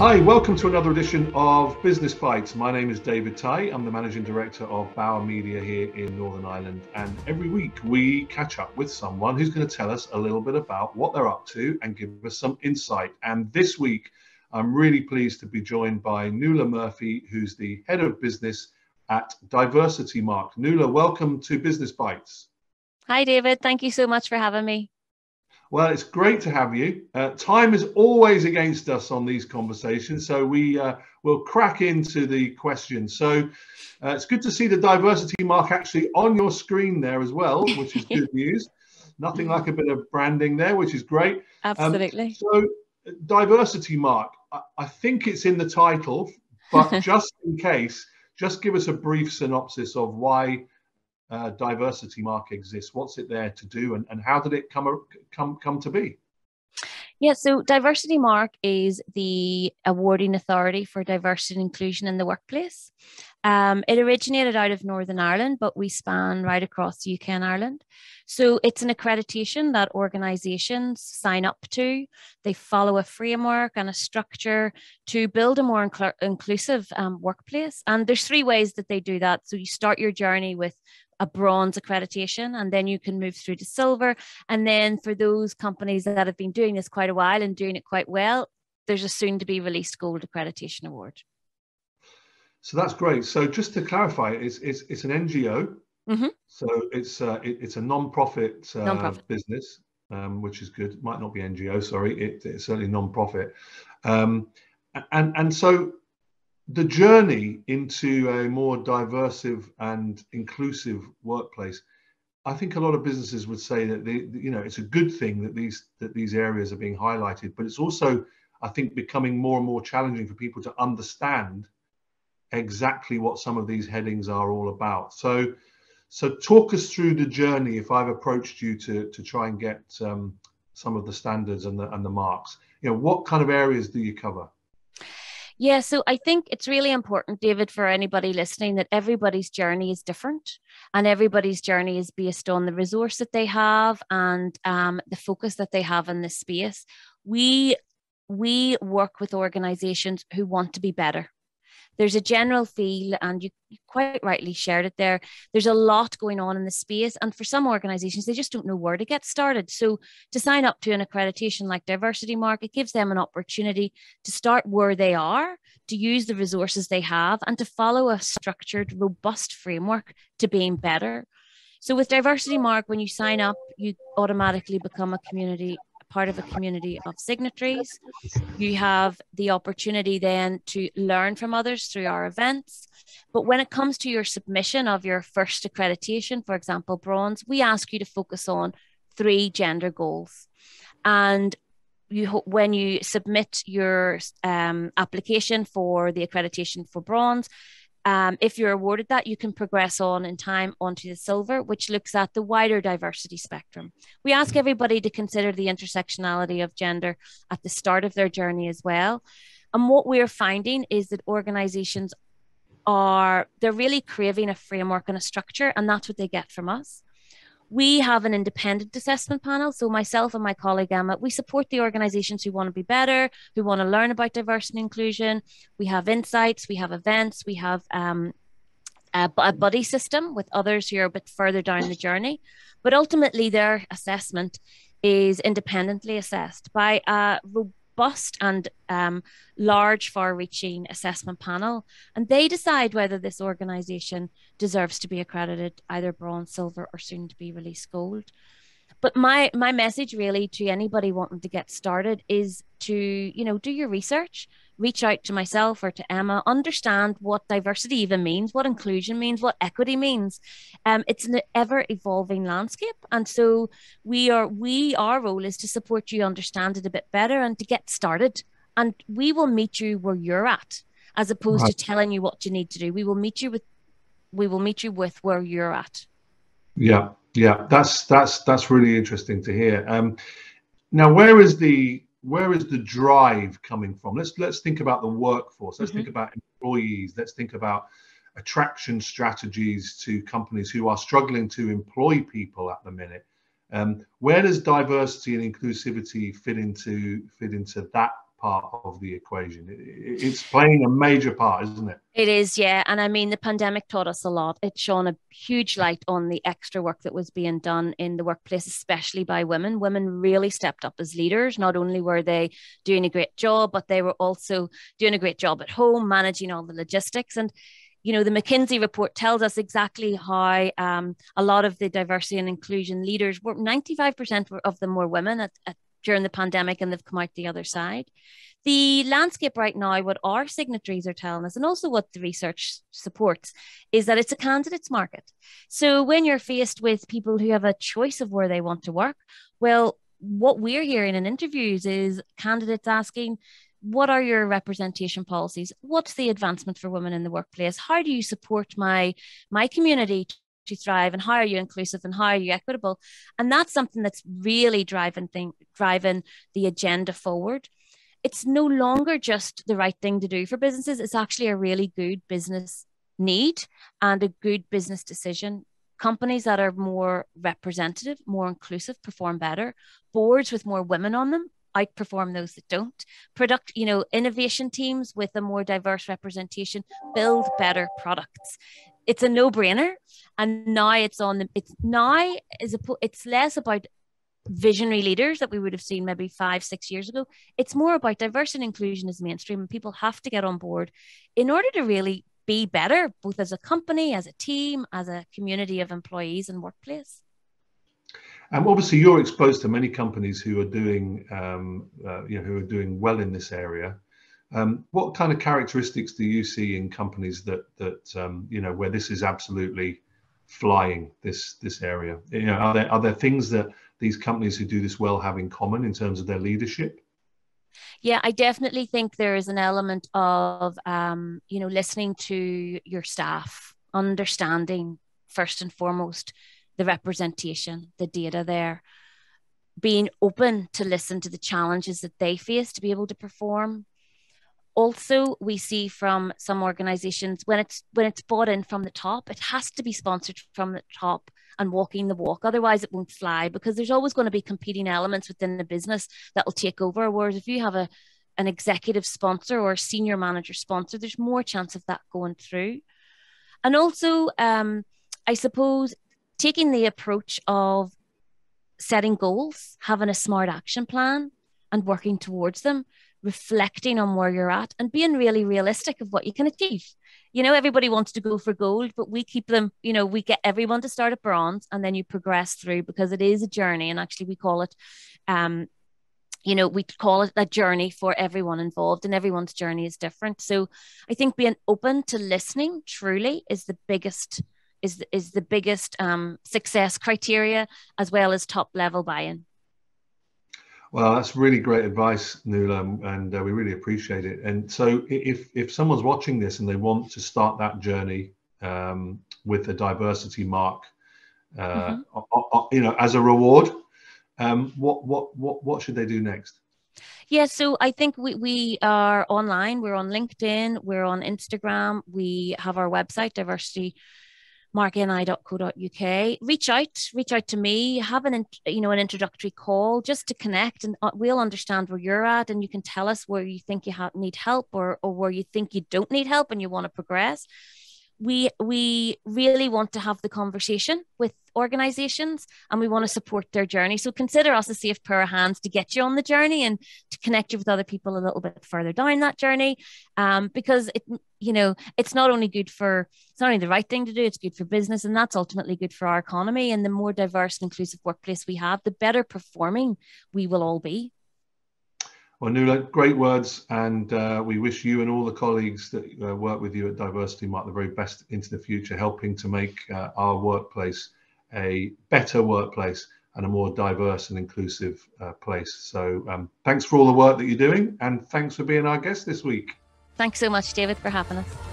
Hi, welcome to another edition of Business Bites. My name is David Tighe. I'm the Managing Director of Bauer Media here in Northern Ireland. And every week we catch up with someone who's going to tell us a little bit about what they're up to and give us some insight. And this week, I'm really pleased to be joined by Nuala Murphy, who's the Head of Business at Diversity Mark. Nuala, welcome to Business Bites. Hi, David. Thank you so much for having me. Well, it's great to have you. Time is always against us on these conversations, so we will crack into the questions. So it's good to see the diversity mark actually on your screen there as well, which is good news. Nothing like a bit of branding there, which is great. Absolutely. So diversity mark, I think it's in the title, but just in case, just give us a brief synopsis of why diversity mark exists. What's it there to do, and how did it come to be? Yeah, so Diversity Mark is the awarding authority for diversity and inclusion in the workplace. It originated out of Northern Ireland, but we span right across the UK and Ireland. So it's an accreditation that organisations sign up to. They follow a framework and a structure to build a more inclusive workplace. And there's three ways that they do that. So you start your journey with a bronze accreditation, and then you can move through to silver. And then for those companies that have been doing this quite a while and doing it quite well, there's a soon to be released gold accreditation award. So that's great. So just to clarify, it's an NGO. Mm-hmm. So it's a non-profit business, which is good. It might not be NGO, sorry. It's certainly non-profit. And so the journey into a more diverse and inclusive workplace, I think a lot of businesses would say that it's a good thing that these areas are being highlighted, but it's also, I think, becoming more and more challenging for people to understand exactly what some of these headings are all about. So talk us through the journey. If I've approached you to try and get some of the standards and the marks, what kind of areas do you cover? Yeah, so I think it's really important, David, for anybody listening, that everybody's journey is different, and everybody's journey is based on the resource that they have and the focus that they have in this space. We work with organizations who want to be better. There's a general feel, and you quite rightly shared it there, there's a lot going on in the space. And for some organizations, they just don't know where to get started. So to sign up to an accreditation like Diversity Mark, it gives them an opportunity to start where they are, to use the resources they have, and to follow a structured, robust framework to being better. So with Diversity Mark, when you sign up, you automatically become part of a community of signatories. You have the opportunity then to learn from others through our events. But when it comes to your submission of your first accreditation, for example, bronze, we ask you to focus on 3 gender goals. And when you submit your application for the accreditation for bronze, if you're awarded that, you can progress on in time onto the silver, which looks at the wider diversity spectrum. We ask everybody to consider the intersectionality of gender at the start of their journey as well. And what we're finding is that organizations they're really craving a framework and a structure, and that's what they get from us. We have an independent assessment panel. So myself and my colleague Emma, we support the organizations who want to be better, who want to learn about diversity and inclusion. We have insights, we have events, we have a buddy system with others who are a bit further down the journey. But ultimately, their assessment is independently assessed by a robust and large, far-reaching assessment panel, and they decide whether this organization deserves to be accredited either bronze, silver, or soon to be released gold. But my message really to anybody wanting to get started is to, do your research, reach out to myself or to Emma, understand what diversity even means, what inclusion means, what equity means. It's an ever evolving landscape. And so our role is to support you understand it a bit better and to get started. And we will meet you where you're at, as opposed to telling you what you need to do. We will meet you with where you're at. Yeah, that's really interesting to hear. Now, where is the drive coming from? Let's think about the workforce. Let's think about employees. Let's think about attraction strategies to companies who are struggling to employ people at the minute. Where does diversity and inclusivity fit into that part of the equation. It's playing a major part, isn't it? It is, yeah. And I mean, the pandemic taught us a lot. It shone a huge light on the extra work that was being done in the workplace, especially by women. Women really stepped up as leaders. Not only were they doing a great job, but they were also doing a great job at home, managing all the logistics. And the McKinsey report tells us exactly how a lot of the diversity and inclusion leaders were 95% of them were women during the pandemic, and they've come out the other side. The landscape right now, what our signatories are telling us, and also what the research supports, is that it's a candidates market. So when you're faced with people who have a choice of where they want to work, well, what we're hearing in interviews is candidates asking, what are your representation policies? What's the advancement for women in the workplace? How do you support my community to thrive, and how are you inclusive, and how are you equitable? And that's something that's really driving the agenda forward. It's no longer just the right thing to do for businesses. It's actually a really good business need and a good business decision. Companies that are more representative, more inclusive, perform better. Boards with more women on them outperform those that don't. Innovation teams with a more diverse representation build better products. It's a no-brainer. And now it's less about visionary leaders that we would have seen maybe 5-6 years ago. It's more about diversity and inclusion as mainstream, and people have to get on board in order to really be better, both as a company, as a team, as a community of employees and workplace. And obviously, you're exposed to many companies who are doing, who are doing well in this area. What kind of characteristics do you see in companies that where this is absolutely flying, this area? Are there things that these companies who do this well have in common in terms of their leadership? Yeah, I definitely think there is an element of listening to your staff, understanding first and foremost the representation, the data there, being open to listen to the challenges that they face to be able to perform. Also, we see from some organizations when it's bought in from the top, it has to be sponsored from the top and walking the walk. Otherwise, it won't fly, because there's always going to be competing elements within the business that will take over. Whereas if you have an executive sponsor or a senior manager sponsor, there's more chance of that going through. And also, I suppose, taking the approach of setting goals, having a smart action plan and working towards them, reflecting on where you're at and being really realistic of what you can achieve. Everybody wants to go for gold, but we keep them, we get everyone to start at bronze and then you progress through, because it is a journey. And actually we call it, a journey for everyone involved, and everyone's journey is different. So I think being open to listening truly is the biggest success criteria, as well as top level buy-in. Well, that's really great advice, Nuala, and we really appreciate it. And so if someone's watching this and they want to start that journey with a diversity mark, as a reward, what should they do next? Yeah, so I think we are online. We're on LinkedIn. We're on Instagram. We have our website, diversitymarkni.co.uk. Reach out to me. Have an introductory call just to connect, and we'll understand where you're at, and you can tell us where you think you need help, or where you think you don't need help and you want to progress. We really want to have the conversation with organizations, and we want to support their journey. So consider us a safe pair of hands to get you on the journey and to connect you with other people a little bit further down that journey. Because it's not only the right thing to do, it's good for business, and that's ultimately good for our economy. And the more diverse and inclusive workplace we have, the better performing we will all be. Well, Nuala, great words, and we wish you and all the colleagues that work with you at Diversity Mark the very best into the future, helping to make our workplace a better workplace and a more diverse and inclusive place. So thanks for all the work that you're doing, and thanks for being our guest this week. Thanks so much, David, for having us.